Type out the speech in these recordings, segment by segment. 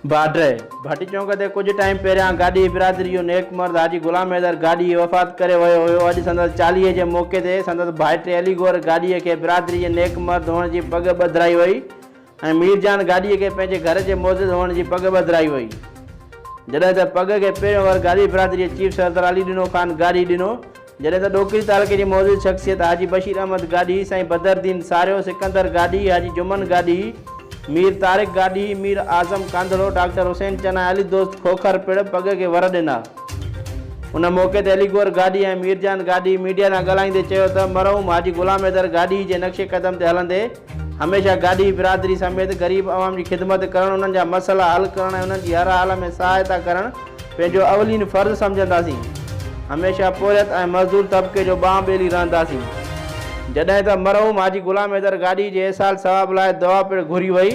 बाड्रे भाटी चौक ते कुछ टाइम पहिरियां गाॾी बिरादरी जो नेक मर्द हाजी गुलाम हैदर गाॾी वफ़ात करे वियो हुयो। अॼु संदसि 40 जे मौक़े ते संदसि भाइटे अली गौर गाॾीअ खे बिरादरी जे नेक मर्द हुअण जी पग ॿधाई वई ऐं मीरजान गाॾीअ खे पंहिंजे घर जे मौजूद हुअण जी पग ॿधाई वई। जॾहिं त पग खे पहिरियों वार गाॾी बिरादरी जे चीफ सरदार अली ॾिनो ख़ान गाॾी ॾिनो। जॾहिं त ॾोकरी तालुके जी मौजूद शख़्सियत हाजी बशीर अहमद गाॾी, साईं बदरदीन सारियो सिकंदर गाॾी, हाजी जुमन गाॾी, मीर तारिक गाॾी, मीर आज़म कांदड़ो, डॉक्टर हुसैन चना अली दोस्त खोखर पिण पग खे वर ॾिना। उन मौक़े ते अली गौर गाॾी ऐं मीरजान गाॾी मीडिया सां ॻाल्हाईंदे चयो त मरहूम हाजी गुलाम हैदर गाॾी जे नक्शे क़दम ते हलंदे हमेशह गाॾी बिरादरी समेत ग़रीब अवाम जी ख़िदमत करणु, उन्हनि जा मसइला हल करणु ऐं उन्हनि जी हर हाल में सहायता करणु पंहिंजो अवलीन फ़र्ज़ु सम्झंदासीं। हमेशह पोरियत ऐं मज़दूर तबिके जो बांह ॿेली रहंदासीं। जॾहिं त मरहूम हाजी गुलाम हैदर गाॾी जे इहसाल सवाब लाइ दुआ पिणु घुरी वई,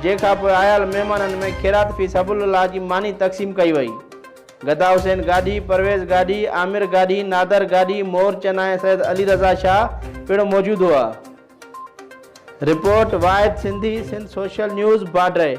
जंहिंखां पोइ आयल महिमाननि में ख़ैरात फ़ी सबुलिल्लाह जी मानी तक़सीम कई वई। गदा हुसैन गाॾी, परवेज़ गाॾी, आमिर गाॾी, नादर गाॾी, मोर चना ऐं सैयद अली रज़ा शाह पिणु मौजूदु हुआ। रिपोर्ट वाहिद सिंधी, सिंध सोशल न्यूज़, बाड्रे।